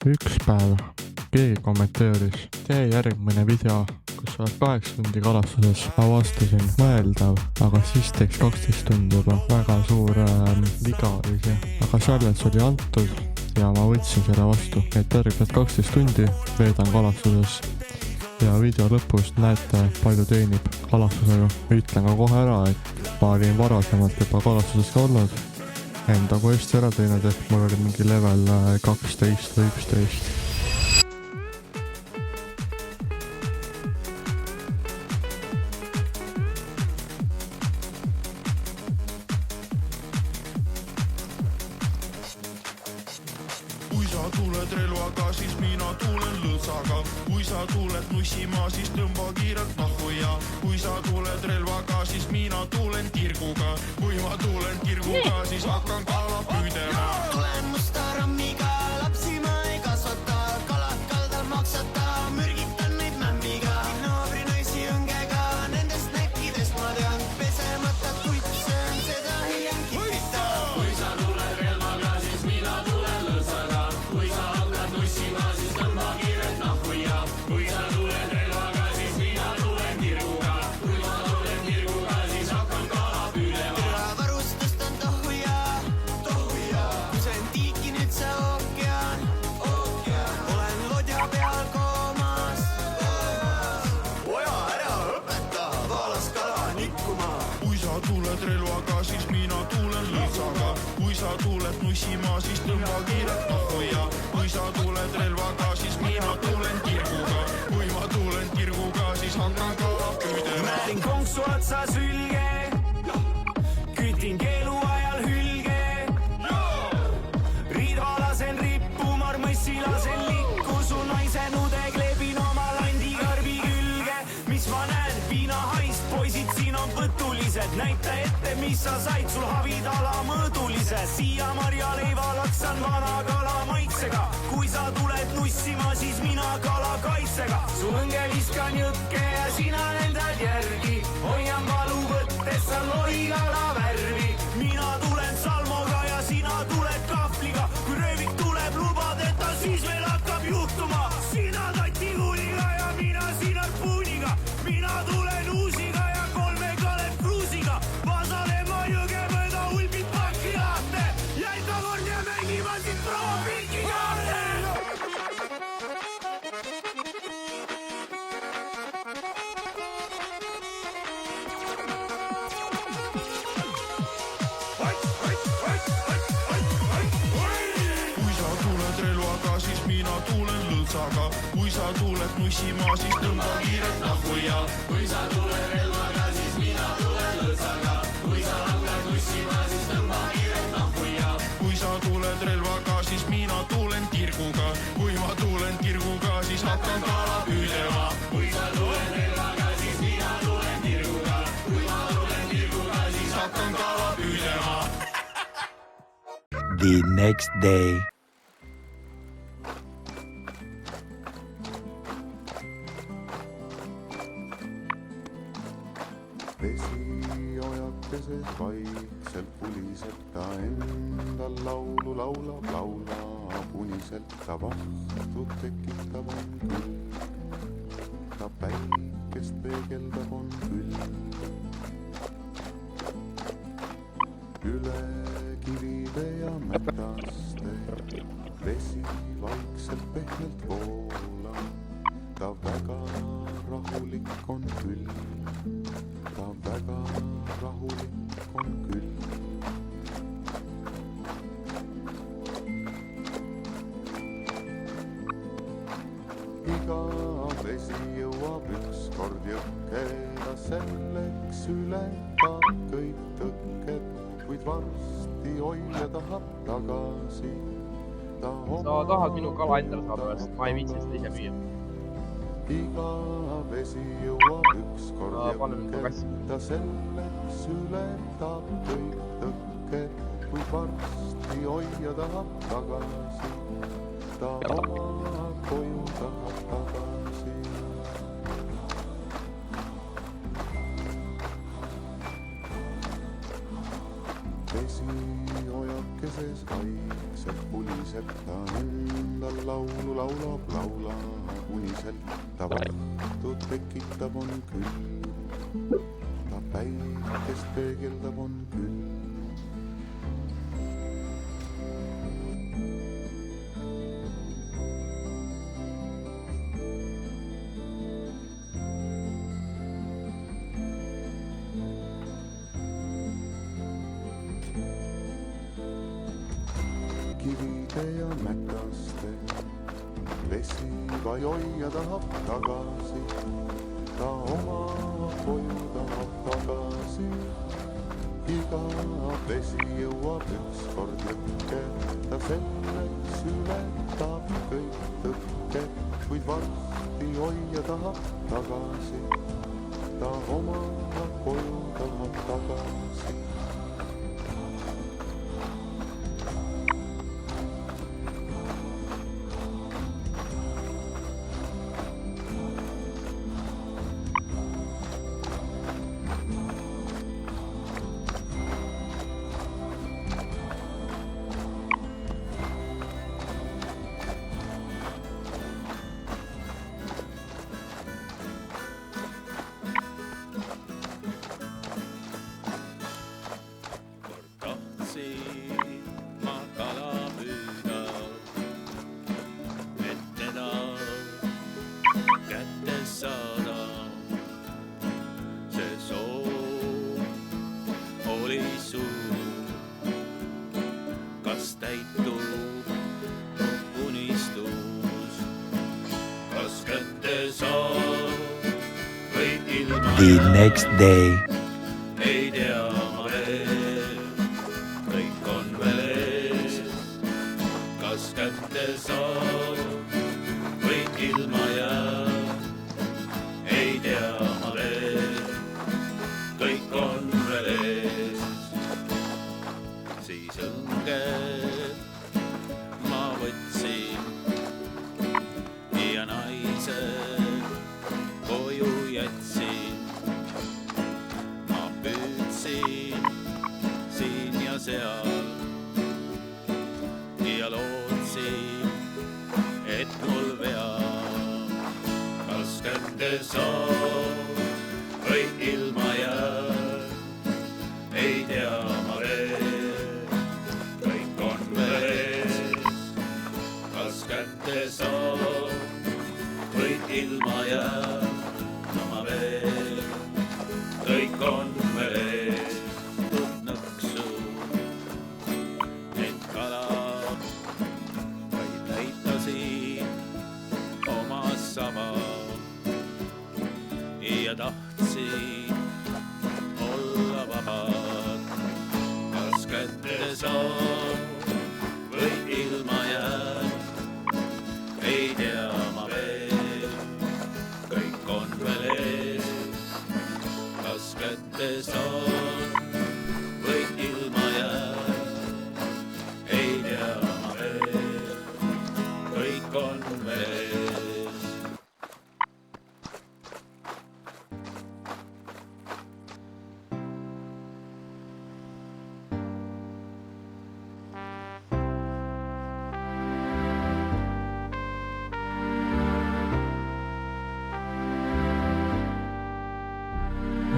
Üks päev keegi kommenteeris, tee järgmine video, kus oled 8 tundi kalastuses. Avastasin mõeldav, aga siis teeks 12 tundi juba. Väga suur viga oli see, aga challenge oli antud ja ma võtsin selle vastu. Et järgmised 12 tundi veedan kalastuses ja video lõpus näete, palju teenib kalastusega. Ütlen ka kohe ära, et ma olin varasemalt juba kalastuses ka olnud, enda questi ära teinud, et mul oli mingi level 12 või 11. Kui sa tuled relvaga, siis mina tulen lõõtsaga. Kui sa tuled nussima, siis tõmba kiirelt nahku ja kui sa tuled relvaga, siis mina tulen kirguga. Kui ma tulen kirguga, siis hakkan kala püüdema. Tulen musta rammiga, lapsi ma ei kasvata, kalad kaldal maksata, mürgitan neid mämmiga. Naabri naisi õngega, nendest näkkidest ma tean, pesemata kuid söön, seda hiljem kipita. Kui sa tuled relvaga, siis mina tulen lõõtsaga. Kui sa hakkad nussima, siis tõmba kiirelt nahku ja kui sa tuled relvaga, siis mina tulen kirguga. Kui ma tulen kirguga, siis hakkan kala püüdema. Varustust on tohuja, kusen tiiki nüüd see ookean. Olen lodja peal koomas. Poja, ära õpeta, vaalas kala nikkuma. Kui sa tuled relvaga, siis mina tulen lõõtsaga. Kui sa tuled nussima, siis tõmba kiirelt nahku ja kui sa tuled relvaga, siis mina tulen kirguga. Kui ma tulen kirguga, siis hakkan kala püüdema. Määrin konksu otsa sülge, kütin keelu ajal hülge. Riidva lasen rippumar, mõssi lasen likku, su naise nude kleebin oma landikarbi külge. Mis ma näen, viinahaist, poisid siin on võtulised, näita ette, mis sa said, sul havidala mõõdulise. Siia marjaleiva laksan vana kala maitsega, kui sa tuled nussima, siis mina kala kaitsega. Su õnge viskan jõkke ja sina lendad järgi, hoian valu võttes sa lohikala värvi. Mina tulen salmoga ja sina tuled kahvliga, kui röövik tuleb lubadeta, siis meil hakkab juhtuma. Sina tatikuuniga ja mina siin harpuuniga, mina tulen uusiga ja 3 Kalev Kruusiga. Vasalema jõge mööda ulbid pakki lahte ja ikka kord ja mängima siit proua pilki kaarte. Kui sa tuled relvaga, siis mina tulen lõõtsaga. Kui sa tuled nussima, siis tõmba kiirelt nahku ja Kui sa tuled relvaga, siis mina tulen lõõtsaga. Kui sa hakkad nussima, siis tõmba kiirelt nahku ja kui sa tuled relvaga, siis mina tulen kirguga. Kui ma tulen kirguga, siis hakkan kala püüdema. kui sa tuled relvaga, siis mina tulen kirguga. Kui ma tulen kirguga, siis Hakkan kala püüdema. The next day. Vesiojakeses vaikselt puliseb ta endal laulu laulab uniselt ta vahtu tekitab on küll. Ta päikest peegeldab on küll. Üle kivide ja mätaste vesi vaikselt pehmelt voolab. Ta väga rahulik on küll. Ta väga rahulik on küll. Iga vesi jõuab ükskord jõkke, ta selleks ületab kõik tõkked, kuid varsti hoia tahab tagasi. Sa tahad minu kala endale saada, sest ma ei viitsi seda ise müüa. Iga vesi jõuab ükskord Panen mu jõkke, kassi. ta selleks ületab kõik tõkked, kuid varsti hoia tahab tagasi. Ta oma koju tahab tagasi. Vesiojakeses vaikselt puliseb ta endal laulu laulu laulab, laulab uniselt, ta vastu tekitab on küll, ta päikest peegeldab on küll. Kivide ja mätaste vesi vajoia tahab tagasi, ta oma koju tahab tagasi. Iga vesi jõuab ükskord jõkke, ta selleks ületab kõik tõkke, kuid varsti hoia tahab tagasi, ta oma koju tahab tagasi. Ma kala püüda, et teda kätte saada. See soov oli suur, kas täitub unistus, kas kätte saab või ilma. The next day. Ei tea ma veel, kõik on veel ees, kas kätte saab või ilma jääb. Ei tea ma veel, kõik on veel ees. Siis õnge ma võtsin ja naise koju jätsin. Siin ja seal ja lootsin, et mul veab, kas kätte saab või ilma jääb. Ei tea ma veel, kõik on veel ees, kas kätte saab või ilma jääb. No ma veel, kõik on veel ees. Nõksu, et kala vaid näitasin oma saba ja tahtsin olla vabad. Kas kätte saab või ilma jääb. Ei tea ma veel, kõik on veel ees, kas kätte saab või ilma jääb. Ei tea ma veel, kõik on veel ees.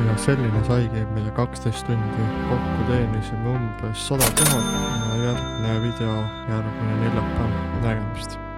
ja selline saigi meile 12 tundi, kokku teenisime umbes 100 000 ja järgmine video järgmine neljapäev, nägemist.